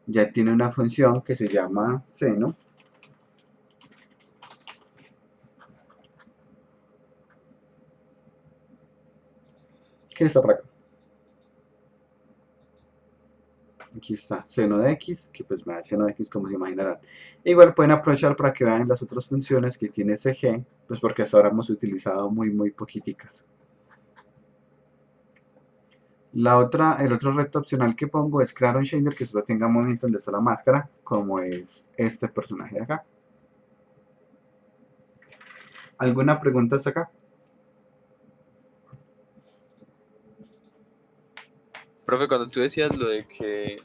ya tiene una función que se llama seno, que está por acá. Aquí está, seno de x, que pues me da seno de x como se imaginarán. E igual pueden aprovechar para que vean las otras funciones que tiene ese G, pues porque hasta ahora hemos utilizado muy poquiticas. El otro reto opcional que pongo es crear un shader que solo tenga movimiento donde está la máscara, como es este personaje de acá. ¿Alguna pregunta hasta acá? Profe, cuando tú decías lo de que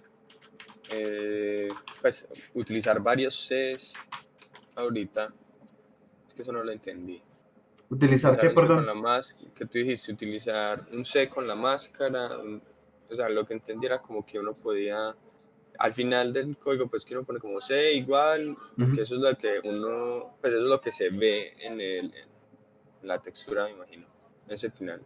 pues utilizar varios Cs ahorita, es que eso no lo entendí. ¿Utilizar Utilizar qué, un C con perdón? la máscara, que tú dijiste, utilizar un C con la máscara, o sea, lo que entendiera como que uno podía, al final del código, pues que uno pone como C igual, que eso es lo que uno, pues eso es lo que se ve en la textura, me imagino, en ese final.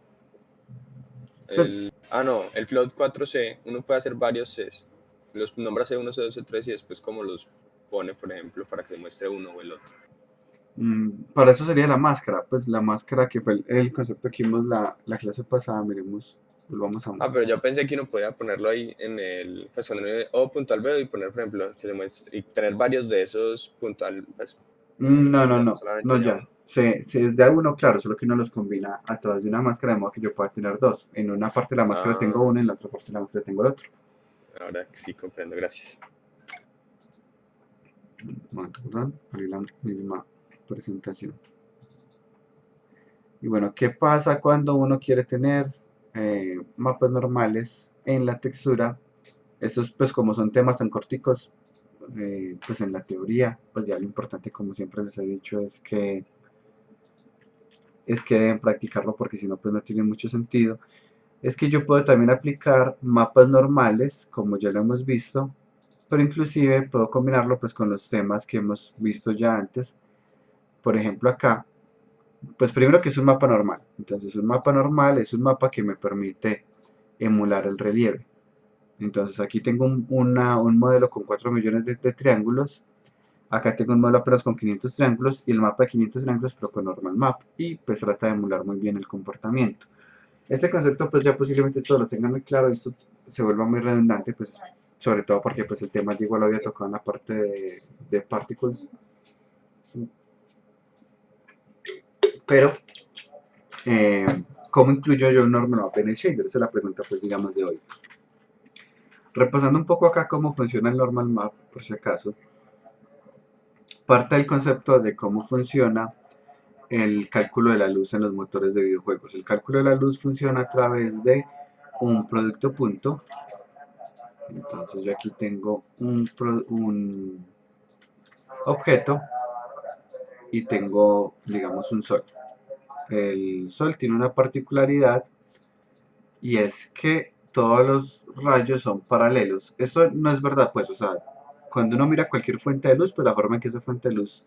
Pues, No, el float 4C, uno puede hacer varios Cs, los nombra C1, C2, C3 y después como los pone, por ejemplo, para que demuestre uno o el otro. Para eso sería la máscara, pues la máscara que fue el concepto que vimos la clase pasada, miremos, volvamos a Pero mostrar. yo pensé que uno podía ponerlo ahí en el, pues con el O puntual B y poner, por ejemplo, que se muestre, y tener varios de esos puntual, pues, no solamente No ya ya. uno. Se es de a uno, claro, solo que uno los combina a través de una máscara, de modo que yo pueda tener dos. En una parte de la máscara tengo Ah, uno, en la otra parte de la máscara tengo el otro. ahora sí comprendo, gracias. Momento, perdón, abrí la misma presentación. Y bueno, ¿qué pasa cuando uno quiere tener mapas normales en la textura. Estos pues como son temas tan corticos, pues en la teoría, pues ya lo importante como siempre les he dicho es que deben practicarlo porque si no pues no tiene mucho sentido. Es que yo puedo también aplicar mapas normales como ya lo hemos visto, pero inclusive puedo combinarlo pues con los temas que hemos visto ya antes. Por ejemplo acá, pues primero que es un mapa normal, entonces un mapa normal es un mapa que me permite emular el relieve. Entonces aquí tengo un modelo con 4 millones de triángulos. Acá tengo un modelo apenas con 500 triángulos y el mapa de 500 triángulos pero con normal map. Y pues trata de emular muy bien el comportamiento. Este concepto pues ya posiblemente todos lo tengan muy claro y esto se vuelva muy redundante pues sobre todo porque pues el tema ya igual lo había tocado en la parte de particles. Pero, ¿cómo incluyo yo un normal map en el shader? Esa es la pregunta pues digamos de hoy. Repasando un poco acá cómo funciona el normal map, por si acaso, parte del concepto de cómo funciona el cálculo de la luz en los motores de videojuegos. El cálculo de la luz funciona a través de un producto punto. Entonces yo aquí tengo un objeto y tengo, digamos, un sol. El sol tiene una particularidad y es que todos los rayos son paralelos. Esto no es verdad, pues, o sea, cuando uno mira cualquier fuente de luz, pues la forma en que esa fuente de luz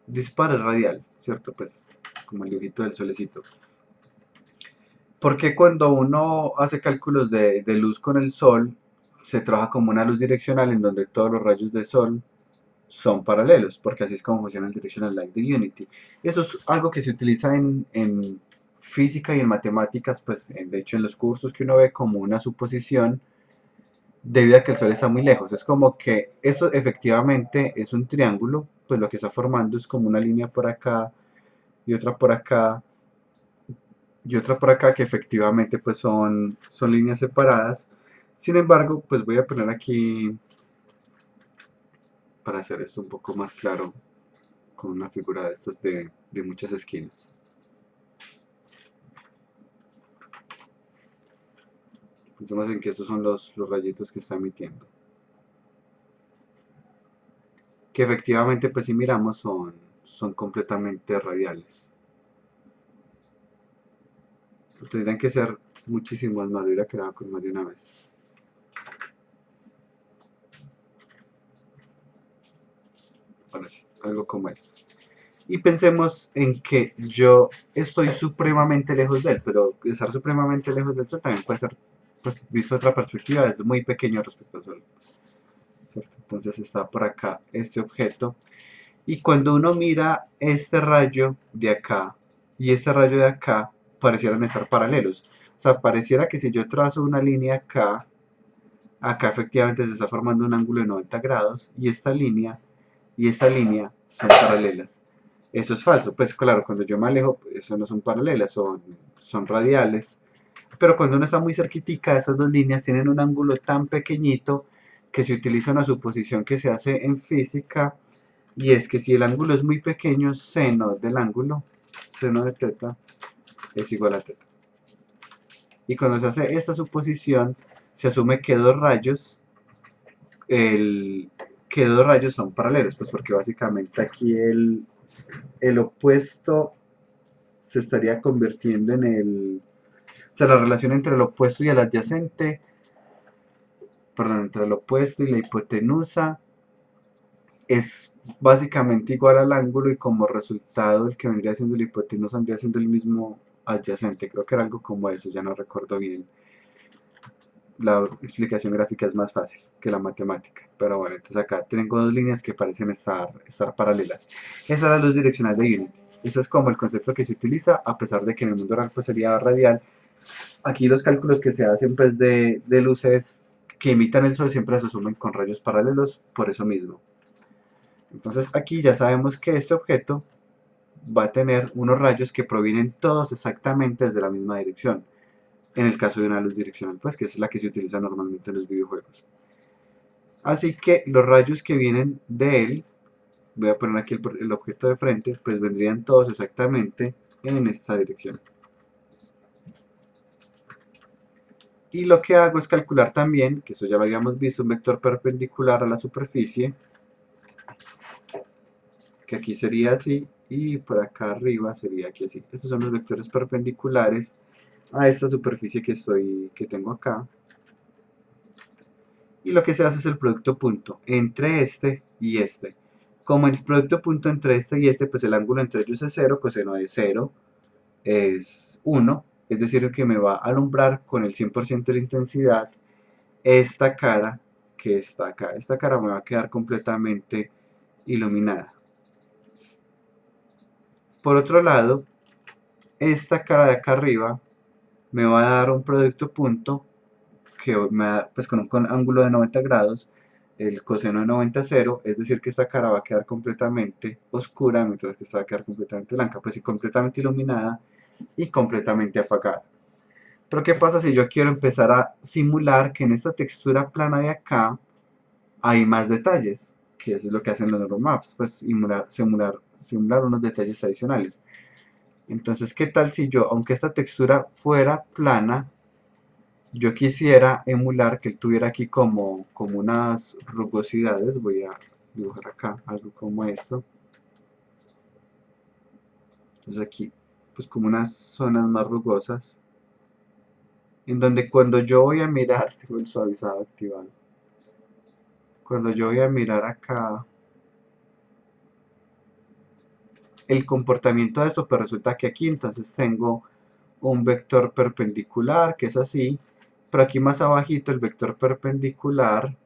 dispara es radial, ¿cierto? Pues, como el dibujito del solecito. Porque cuando uno hace cálculos de luz con el sol, se trabaja como una luz direccional en donde todos los rayos de sol son paralelos, porque así es como funciona el Directional Light de Unity. Eso es algo que se utiliza en física y en matemáticas, pues de hecho en los cursos que uno ve como una suposición, debido a que el Sol está muy lejos. Es como que esto efectivamente es un triángulo, pues lo que está formando es como una línea por acá y otra por acá y otra por acá que efectivamente pues son líneas separadas. Sin embargo, pues voy a poner aquí, para hacer esto un poco más claro, con una figura de estas de muchas esquinas. Pensemos en que estos son los rayitos que está emitiendo. Que efectivamente, pues si miramos, son completamente radiales. Tendrían que ser muchísimos más, lo hubiera creado con más de una vez. Ahora sí, algo como esto. Y pensemos en que yo estoy supremamente lejos de él, pero estar supremamente lejos del Sol también puede ser, pues, visto de otra perspectiva, es muy pequeño respecto al Sol, ¿cierto? Entonces está por acá este objeto. Y cuando uno mira este rayo de acá y este rayo de acá, parecieran estar paralelos. O sea, pareciera que si yo trazo una línea acá, acá efectivamente se está formando un ángulo de 90 grados y esta línea y esta línea son paralelas. Eso es falso, pues claro, cuando yo me alejo, eso no son paralelas, son radiales. Pero cuando uno está muy cerquitica, esas dos líneas tienen un ángulo tan pequeñito que se utiliza una suposición que se hace en física, y es que si el ángulo es muy pequeño, seno del ángulo, seno de teta, es igual a teta. Y cuando se hace esta suposición, se asume que dos rayos, que dos rayos son paralelos, pues porque básicamente aquí el opuesto se estaría convirtiendo en o sea, la relación entre el opuesto y el adyacente, perdón, entre el opuesto y la hipotenusa es básicamente igual al ángulo y como resultado el que vendría siendo la hipotenusa vendría siendo el mismo adyacente. Creo que era algo como eso, ya no recuerdo bien. La explicación gráfica es más fácil que la matemática. Pero bueno, entonces acá tengo dos líneas que parecen estar paralelas. Esa es la luz direccional de Unity. Ese es como el concepto que se utiliza, a pesar de que en el mundo real pues sería radial. Aquí los cálculos que se hacen pues de luces que imitan el sol siempre se asumen con rayos paralelos, por eso mismo. Entonces aquí ya sabemos que este objeto va a tener unos rayos que provienen todos exactamente desde la misma dirección. En el caso de una luz direccional, pues que es la que se utiliza normalmente en los videojuegos. Así que los rayos que vienen de él, voy a poner aquí el objeto de frente, pues vendrían todos exactamente en esta dirección. Y lo que hago es calcular también, que eso ya lo habíamos visto, un vector perpendicular a la superficie, que aquí sería así, y por acá arriba sería aquí así. Estos son los vectores perpendiculares a esta superficie que tengo acá. Y lo que se hace es el producto punto entre este y este. Como el producto punto entre este y este, pues el ángulo entre ellos es 0, coseno de 0 es 1, es decir, que me va a alumbrar con el 100% de la intensidad esta cara que está acá. Esta cara me va a quedar completamente iluminada. Por otro lado, esta cara de acá arriba me va a dar un producto punto que me da, pues con un ángulo de 90 grados, el coseno de 90 es 0, es decir que esta cara va a quedar completamente oscura, mientras que esta va a quedar completamente blanca, pues sí, completamente iluminada y completamente apagada. Pero ¿qué pasa si yo quiero empezar a simular que en esta textura plana de acá hay más detalles? Que eso es lo que hacen los neuromaps, pues simular unos detalles adicionales. Entonces, ¿qué tal si yo, aunque esta textura fuera plana, yo quisiera emular que él tuviera aquí como unas rugosidades? Voy a dibujar acá algo como esto. Entonces aquí, pues como unas zonas más rugosas, en donde cuando yo voy a mirar, tengo el suavizado activado, cuando yo voy a mirar acá el comportamiento de esto, pues resulta que aquí entonces tengo un vector perpendicular que es así, pero aquí más abajito el vector perpendicular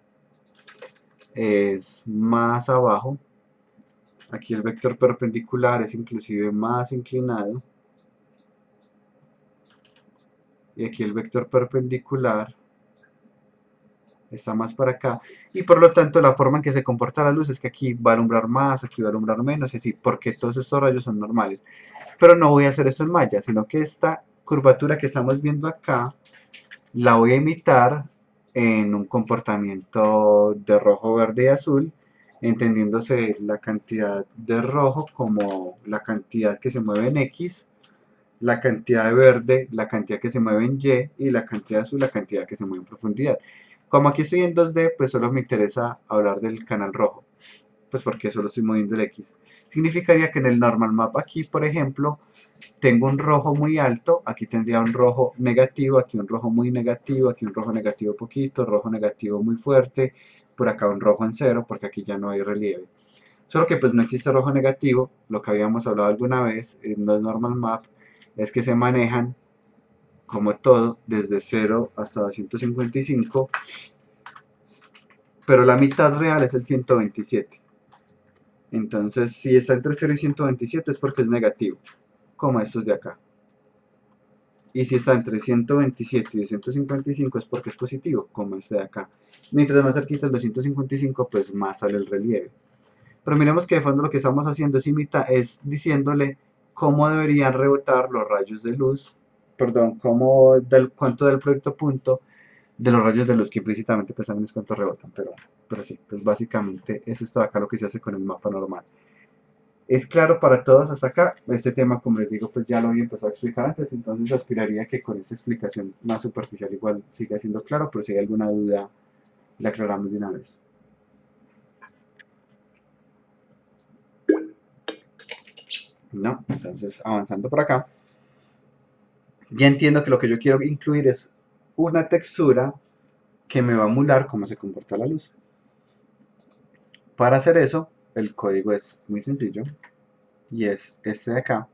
es más abajo. Aquí el vector perpendicular es inclusive más inclinado. Y aquí el vector perpendicular está más para acá. Y por lo tanto la forma en que se comporta la luz es que aquí va a alumbrar más, aquí va a alumbrar menos, y así, porque todos estos rayos son normales. Pero no voy a hacer esto en malla, sino que esta curvatura que estamos viendo acá la voy a imitar en un comportamiento de rojo, verde y azul, entendiéndose la cantidad de rojo como la cantidad que se mueve en X, la cantidad de verde, la cantidad que se mueve en Y, y la cantidad azul, la cantidad que se mueve en profundidad. Como aquí estoy en 2D, pues solo me interesa hablar del canal rojo, pues porque solo estoy moviendo el X. Significaría que en el normal map aquí, por ejemplo, tengo un rojo muy alto, aquí tendría un rojo negativo, aquí un rojo muy negativo, aquí un rojo negativo poquito, rojo negativo muy fuerte, por acá un rojo en cero, porque aquí ya no hay relieve. Solo que pues no existe rojo negativo, lo que habíamos hablado alguna vez en los normal map es que se manejan como todo desde 0 hasta 255, pero la mitad real es el 127. Entonces si está entre 0 y 127 es porque es negativo, como estos de acá. Y si está entre 127 y 255 es porque es positivo, como este de acá. Mientras más cerquita el 255, pues más sale el relieve. Pero miremos que de fondo lo que estamos haciendo es diciéndole cómo deberían rebotar los rayos de luz, perdón, cuánto da el producto punto de los rayos de luz, que implícitamente pues también es cuánto rebotan, pero sí, pues básicamente es esto de acá lo que se hace con el mapa normal. Es claro para todos hasta acá. Este tema, como les digo, pues ya lo había empezado a explicar antes, entonces aspiraría que con esta explicación más superficial igual siga siendo claro, pero si hay alguna duda, la aclaramos de una vez. ¿No? Entonces, avanzando por acá, ya entiendo que lo que yo quiero incluir es una textura que me va a emular cómo se comporta la luz. Para hacer eso, el código es muy sencillo, y es este de acá,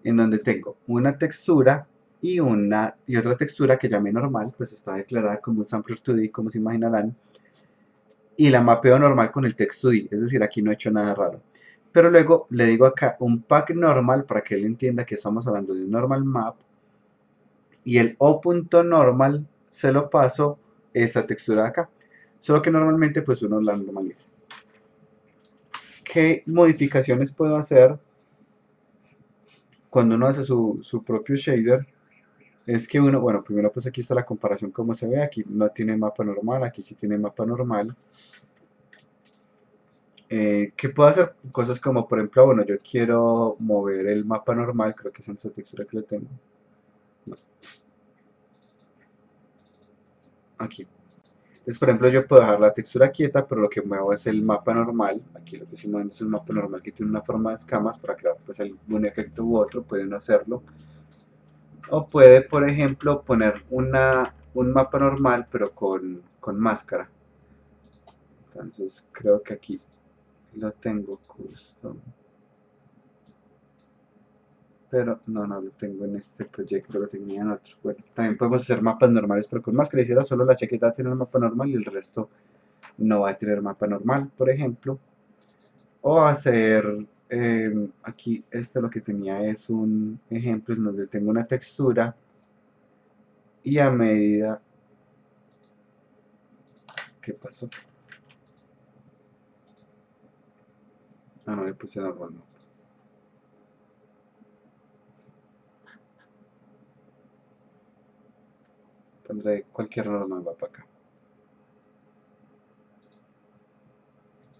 en donde tengo una textura y otra textura que llamé normal, pues está declarada como un sampler 2D, como se imaginarán, y la mapeo normal con el text 2D, es decir, aquí no he hecho nada raro. Pero luego le digo acá un pack normal para que él entienda que estamos hablando de un normal map, y el o.normal se lo paso esta textura de acá, solo que normalmente pues uno la normaliza. ¿Qué modificaciones puedo hacer cuando uno hace su propio shader? Es que uno, bueno, primero pues aquí está la comparación como se ve, aquí no tiene mapa normal, aquí sí tiene mapa normal. ¿Qué puedo hacer? Cosas como, por ejemplo, bueno, yo quiero mover el mapa normal, creo que es en esta textura que lo tengo. No. aquí. Entonces, por ejemplo, yo puedo dejar la textura quieta, pero lo que muevo es el mapa normal. Aquí lo que estoy moviendo es un mapa normal que tiene una forma de escamas para crear pues algún efecto u otro, puede uno hacerlo. O puede, por ejemplo, poner un mapa normal, pero con máscara. Entonces, creo que aquí lo tengo custom. Pero no lo tengo en este proyecto, lo tenía en otro. Bueno, también podemos hacer mapas normales, pero con máscara. Hiciera solo la chaqueta tiene un mapa normal y el resto no va a tener mapa normal, por ejemplo. O hacer, aquí lo que tenía es un ejemplo en donde tengo una textura y a medida, ¿qué pasó? Ah, no le puse normal, no. Pondré cualquier normal, va para acá.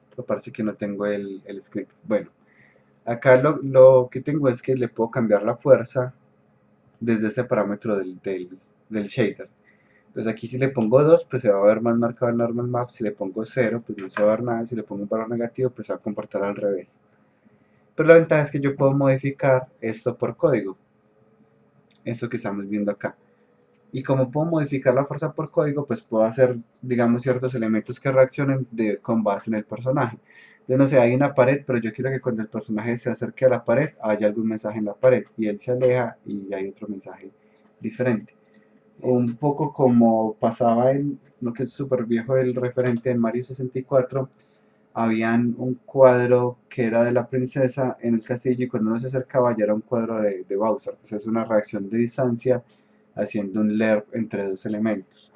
Pero parece que no tengo el script. Bueno, acá lo que tengo es que le puedo cambiar la fuerza desde este parámetro del shader. Entonces aquí si le pongo 2, pues se va a ver más marcado el normal map. Si le pongo 0, pues no se va a ver nada. Si le pongo un valor negativo, pues se va a comportar al revés. Pero la ventaja es que yo puedo modificar esto por código. Esto que estamos viendo acá. Y como puedo modificar la fuerza por código, pues puedo hacer, digamos, ciertos elementos que reaccionen con base en el personaje. Entonces, no sé, hay una pared, pero yo quiero que cuando el personaje se acerque a la pared, haya algún mensaje en la pared. Y él se aleja y hay otro mensaje diferente. Un poco como pasaba en lo que es súper viejo el referente en Mario 64, habían un cuadro que era de la princesa en el castillo y cuando uno se acercaba ya era un cuadro de Bowser. Pues es una reacción de distancia haciendo un lerp entre dos elementos.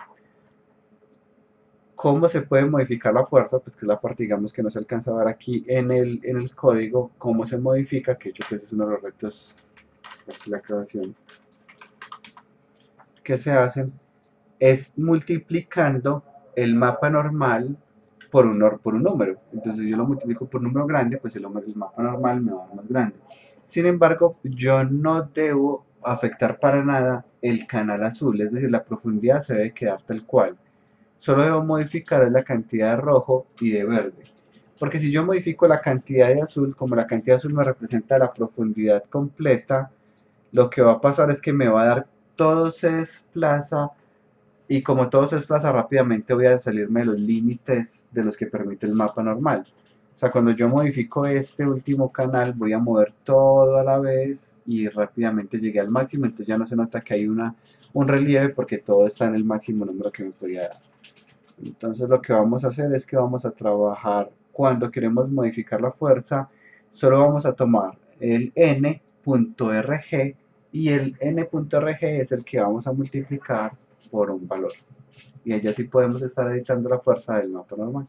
¿Cómo se puede modificar la fuerza? Pues que es la parte, digamos, que no se alcanza a ver aquí en el código, cómo se modifica, que de hecho pues es uno de los retos de la creación que se hacen, es multiplicando el mapa normal por un número. Entonces yo lo multiplico por un número grande, pues el mapa normal me va a dar más grande. Sin embargo, yo no debo afectar para nada el canal azul, es decir, la profundidad se debe quedar tal cual. Solo debo modificar la cantidad de rojo y de verde. Porque si yo modifico la cantidad de azul, como la cantidad de azul me representa la profundidad completa, lo que va a pasar es que me va a dar, todo se desplaza y como todo se desplaza rápidamente voy a salirme de los límites de los que permite el mapa normal. O sea, cuando yo modifico este último canal voy a mover todo a la vez y rápidamente llegué al máximo, entonces ya no se nota que hay un relieve porque todo está en el máximo número que me podía dar. Entonces lo que vamos a hacer es que vamos a trabajar cuando queremos modificar la fuerza, solo vamos a tomar el n.rg y el n.rg es el que vamos a multiplicar por un valor. Y allá sí podemos estar editando la fuerza del mapa normal.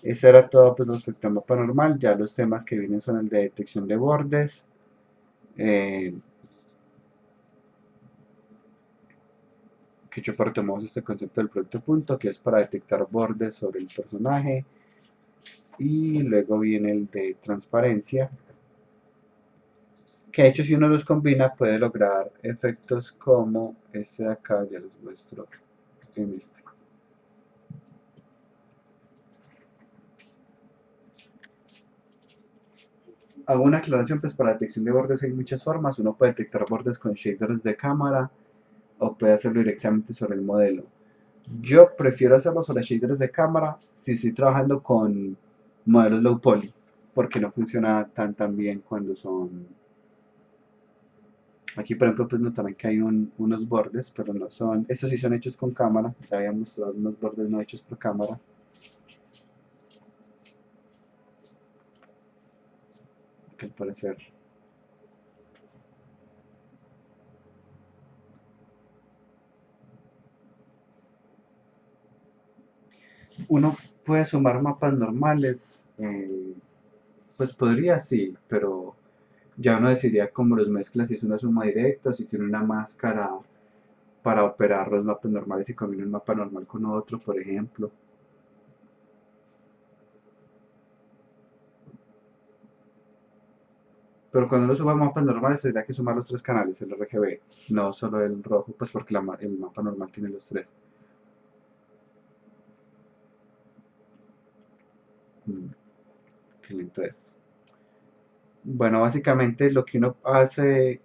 Ese era todo pues respecto al mapa normal. Ya los temas que vienen son el de detección de bordes, que yo retomamos este concepto del producto punto, que es para detectar bordes sobre el personaje. Y luego viene el de transparencia, que de hecho si uno los combina puede lograr efectos como este de acá, ya les muestro en este. Hago una aclaración, pues para detección de bordes hay muchas formas. Uno puede detectar bordes con shaders de cámara o puede hacerlo directamente sobre el modelo. Yo prefiero hacerlo sobre shaders de cámara si estoy trabajando con modelos low poly, porque no funciona tan bien cuando son... Aquí por ejemplo pues notarán que hay unos bordes, pero no son... Estos sí son hechos con cámara, ya había mostrado unos bordes no hechos por cámara. Que al parecer uno puede sumar mapas normales, pues podría sí, pero ya uno decidiría cómo los mezcla, si es una suma directa, si tiene una máscara para operar los mapas normales y combina un mapa normal con otro, por ejemplo. Pero cuando uno suma mapas normales tendría que sumar los tres canales, el RGB, no solo el rojo, pues porque el mapa normal tiene los tres. Mm, qué lento esto. Bueno, básicamente lo que uno hace,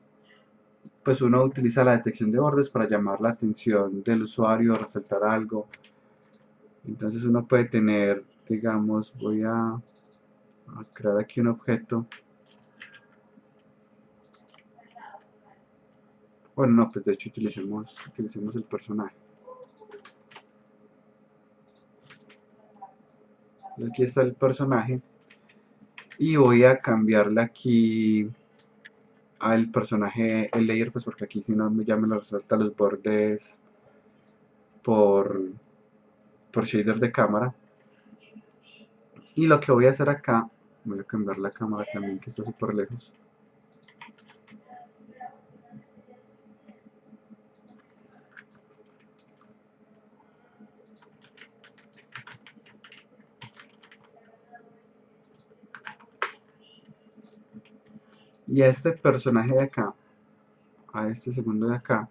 pues uno utiliza la detección de bordes para llamar la atención del usuario, resaltar algo. Entonces uno puede tener, digamos, voy a crear aquí un objeto. Bueno, no, pues de hecho utilicemos el personaje. Aquí está el personaje y voy a cambiarle aquí al personaje el layer, pues porque aquí si no ya me lo resalta los bordes por, por shader de cámara. Y lo que voy a hacer acá, voy a cambiar la cámara también que está súper lejos. Y a este personaje de acá, a este segundo de acá,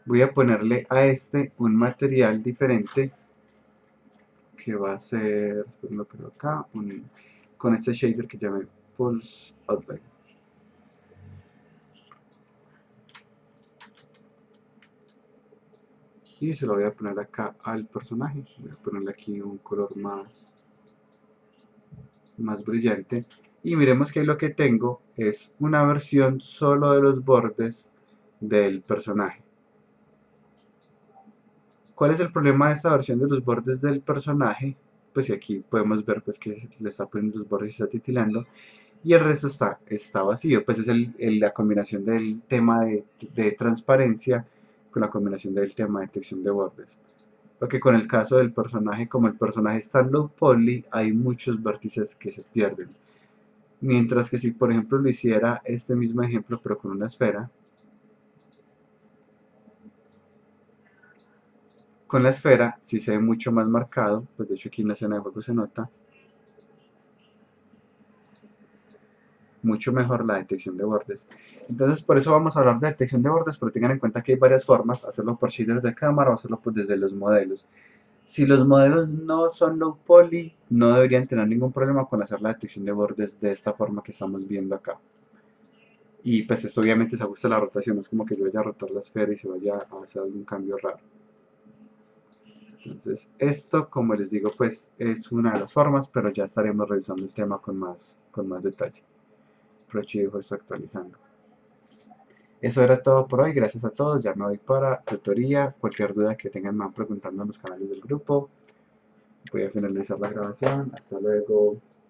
voy a ponerle a este un material diferente que va a ser, después lo creo acá, con este shader que llamé Pulse Outline. Y se lo voy a poner acá al personaje. Voy a ponerle aquí un color más brillante. Y miremos que lo que tengo es una versión solo de los bordes del personaje. ¿Cuál es el problema de esta versión de los bordes del personaje? Pues aquí podemos ver pues que le está poniendo los bordes y está titilando. Y el resto está vacío. Pues es la combinación del tema de transparencia con la combinación del tema de detección de bordes. Lo que con el caso del personaje, como el personaje está en low poly, hay muchos vértices que se pierden. Mientras que si por ejemplo lo hiciera este mismo ejemplo pero con una esfera, con la esfera sí se ve mucho más marcado, pues de hecho aquí en la escena de juego se nota mucho mejor la detección de bordes. Entonces por eso vamos a hablar de detección de bordes, pero tengan en cuenta que hay varias formas, hacerlo por shaders de cámara o hacerlo pues desde los modelos. Si los modelos no son low poly, no deberían tener ningún problema con hacer la detección de bordes de esta forma que estamos viendo acá. Y pues esto obviamente se ajusta a la rotación, no es como que yo vaya a rotar la esfera y se vaya a hacer algún cambio raro. Entonces esto, como les digo, pues es una de las formas, pero ya estaremos revisando el tema con más detalle. Aprovecho y dejo esto actualizando. Eso era todo por hoy, gracias a todos, ya me voy para tutoría, cualquier duda que tengan me van preguntando en los canales del grupo. Voy a finalizar la grabación, hasta luego.